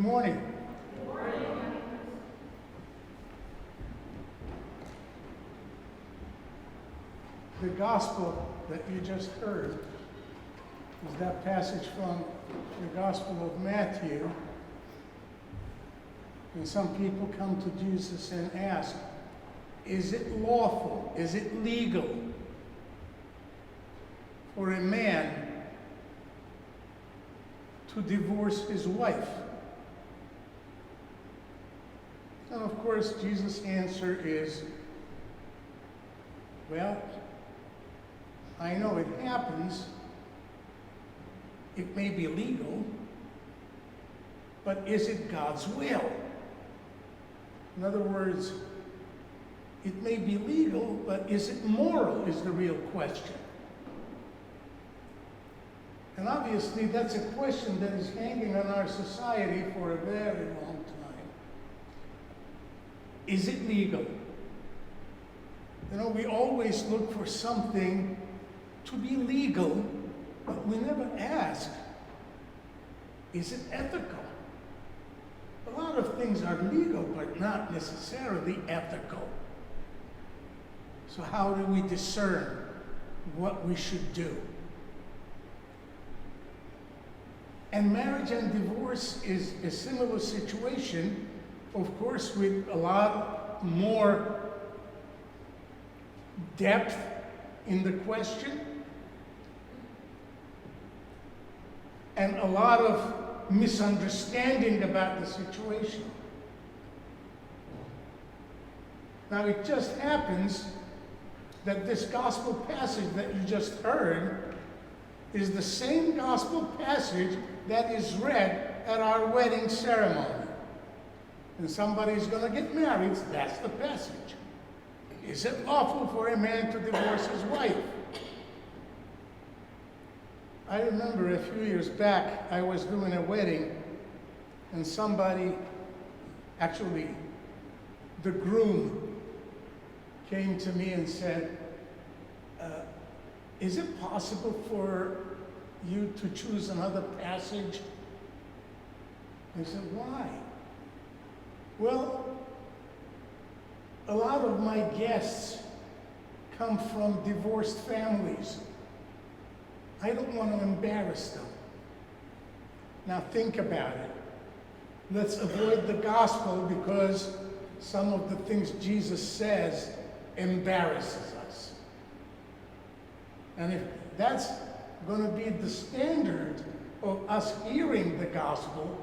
morning. Good morning. The gospel that you just heard is that passage from the Gospel of Matthew. And some people come to Jesus and ask, is it lawful, is it legal for a man to divorce his wife? And of course, Jesus' answer is, well, I know it happens. It may be legal, but is it God's will? In other words, it may be legal, but is it moral is the real question. And obviously, that's a question that is hanging on our society for a very long time. Is it legal? You know, we always look for something to be legal, but we never ask, is it ethical? A lot of things are legal, but not necessarily ethical. So how do we discern what we should do? And marriage and divorce is a similar situation, of course, with a lot more depth in the question and a lot of misunderstanding about the situation. Now, it just happens that this gospel passage that you just heard is the same gospel passage that is read at our wedding ceremony. And somebody's going to get married, that's the passage. Is it lawful for a man to divorce his wife? I remember a few years back, I was doing a wedding, and somebody, actually, the groom, came to me and said, is it possible for you to choose another passage? I said, why? Well, a lot of my guests come from divorced families. I don't want to embarrass them. Now think about it. Let's avoid the gospel because some of the things Jesus says embarrasses us. And if that's going to be the standard of us hearing the gospel,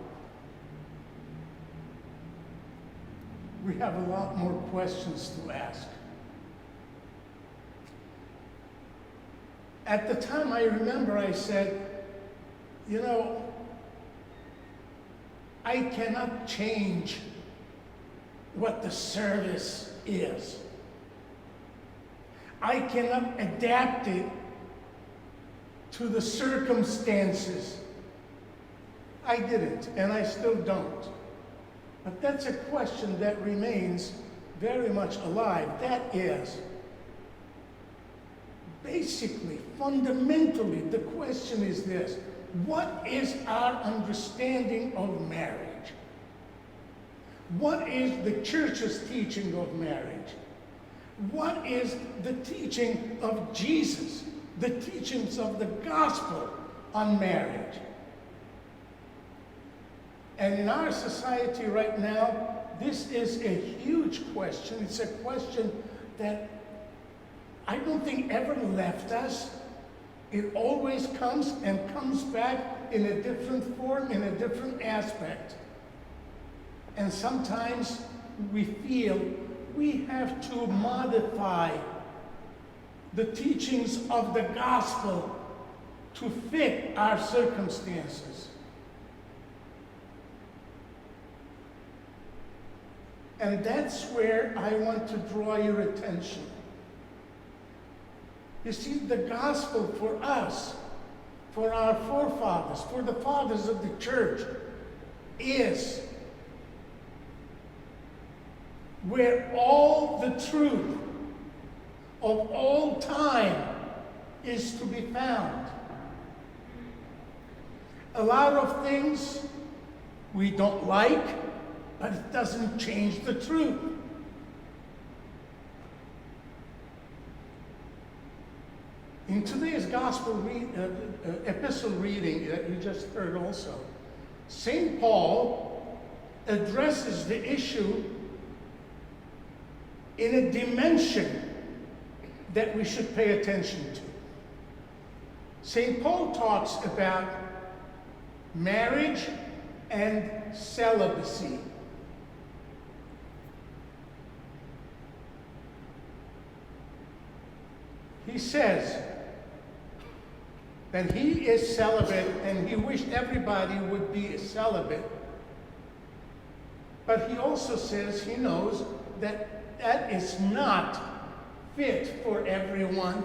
we have a lot more questions to ask. At the time, I remember I said, you know, I cannot change what the service is. I cannot adapt it to the circumstances. I didn't, and I still don't. But that's a question that remains very much alive. That is, basically, fundamentally, the question is this: what is our understanding of marriage? What is the church's teaching of marriage? What is the teaching of Jesus, the teachings of the gospel on marriage? And in our society right now, this is a huge question. It's a question that I don't think ever left us. It always comes and comes back in a different form, in a different aspect. And sometimes we feel we have to modify the teachings of the gospel to fit our circumstances. And that's where I want to draw your attention. You see, the gospel for us, for our forefathers, for the fathers of the church, is where all the truth of all time is to be found. A lot of things we don't like, but it doesn't change the truth. In today's epistle reading that you just heard also, St. Paul addresses the issue in a dimension that we should pay attention to. St. Paul talks about marriage and celibacy. He says that he is celibate and he wished everybody would be celibate. But he also says he knows that that is not fit for everyone.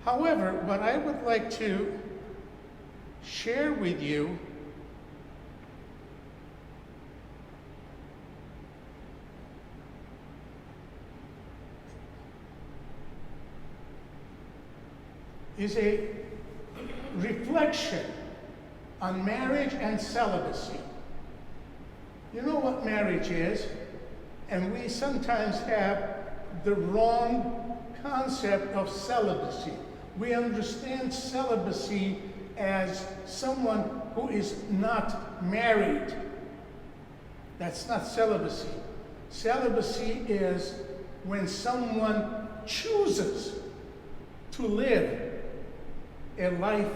However, what I would like to share with you is a reflection on marriage and celibacy. You know what marriage is, and we sometimes have the wrong concept of celibacy. We understand celibacy as someone who is not married. That's not celibacy. Celibacy is when someone chooses to live a life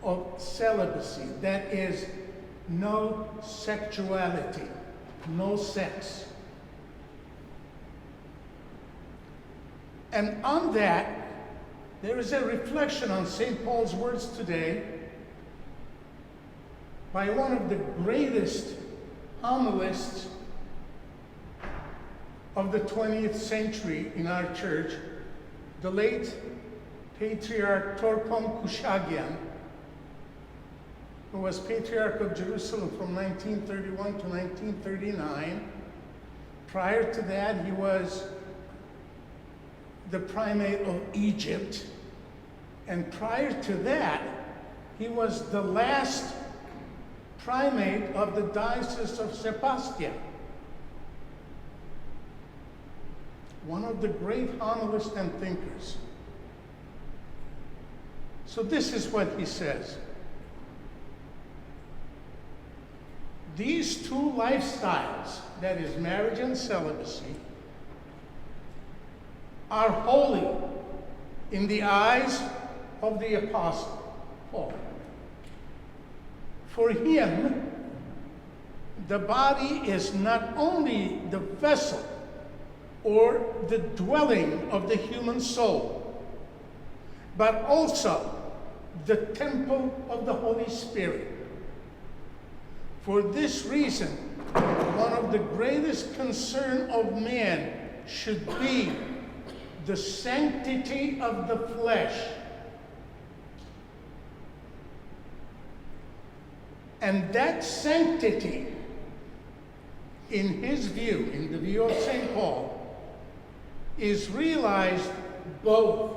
of celibacy. That is no sexuality, no sex. And on that, there is a reflection on St. Paul's words today by one of the greatest homilists of the 20th century in our church, the late Patriarch Torkom Kushagian, who was Patriarch of Jerusalem from 1931 to 1939. Prior to that, he was the primate of Egypt. And prior to that, he was the last primate of the Diocese of Sebastia. One of the great homilists and thinkers. So this is what he says. These two lifestyles, that is marriage and celibacy, are holy in the eyes of the Apostle Paul. For him, the body is not only the vessel or the dwelling of the human soul, but also the temple of the Holy Spirit. For this reason, one of the greatest concern of man should be the sanctity of the flesh. And that sanctity, in his view, in the view of St. Paul, is realized both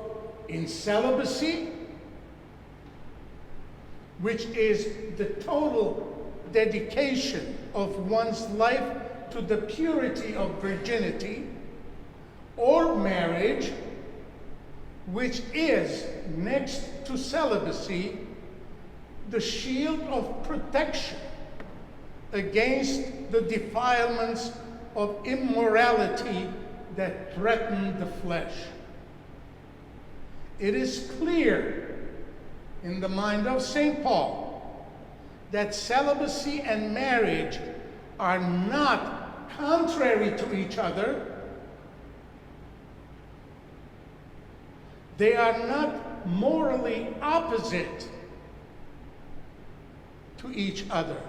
in celibacy, which is the total dedication of one's life to the purity of virginity, or marriage, which is, next to celibacy, the shield of protection against the defilements of immorality that threaten the flesh. It is clear in the mind of St. Paul that celibacy and marriage are not contrary to each other. They are not morally opposite to each other.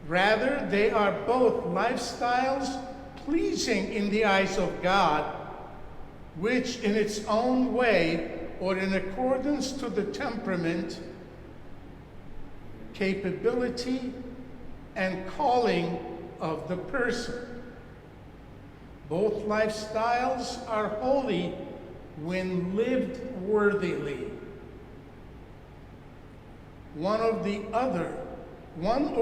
Rather, they are both lifestyles pleasing in the eyes of God, which in its own way, or in accordance to the temperament, capability, and calling of the person. Both lifestyles are holy when lived worthily. One or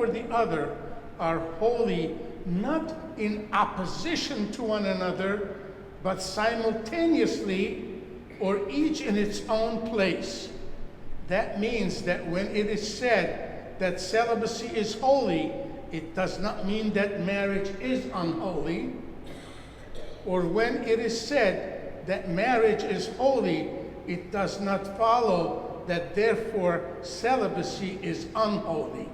the other are holy, not in opposition to one another, but simultaneously, or each in its own place. That means that when it is said that celibacy is holy, it does not mean that marriage is unholy. Or when it is said that marriage is holy, it does not follow that therefore celibacy is unholy.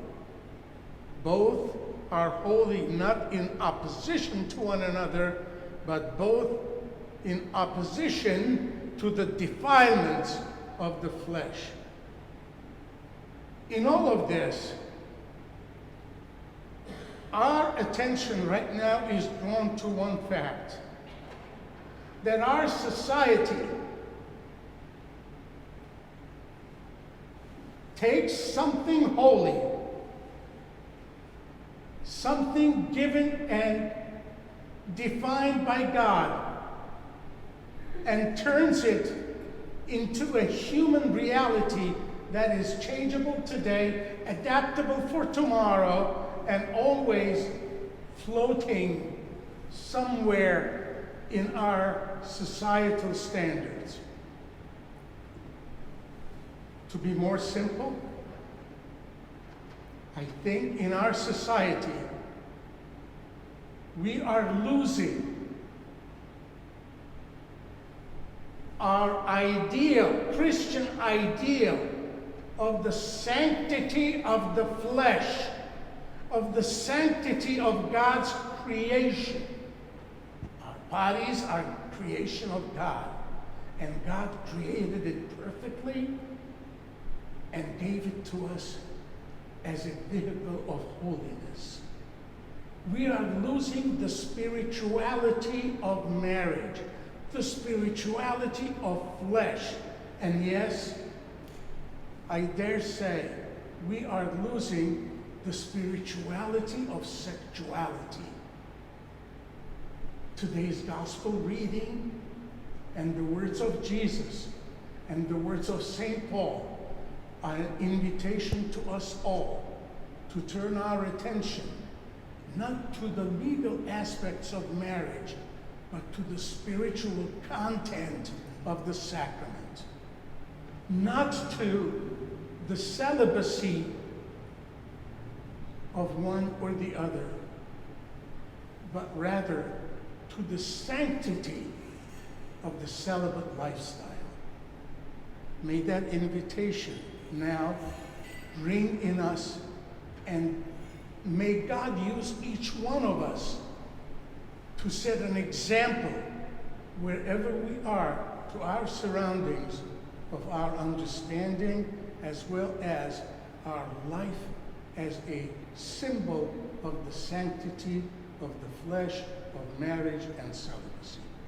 Both are holy not in opposition to one another, but both in opposition to the defilements of the flesh. In all of this, our attention right now is drawn to one fact, that our society takes something holy, something given and defined by God, and turns it into a human reality that is changeable today, adaptable for tomorrow, and always floating somewhere in our societal standards. To be more simple, I think in our society, we are losing our ideal, Christian ideal of the sanctity of the flesh, of the sanctity of God's creation. Our bodies are creation of God, and God created it perfectly and gave it to us as a vehicle of holiness. We are losing the spirituality of marriage, the spirituality of flesh, and yes, I dare say we are losing the spirituality of sexuality. Today's gospel reading and the words of Jesus and the words of St. Paul are an invitation to us all to turn our attention not to the legal aspects of marriage, but to the spiritual content of the sacrament. Not to the celibacy of one or the other, but rather to the sanctity of the celibate lifestyle. May that invitation now ring in us, and may God use each one of us to set an example wherever we are to our surroundings of our understanding as well as our life as a symbol of the sanctity of the flesh, of marriage and celibacy.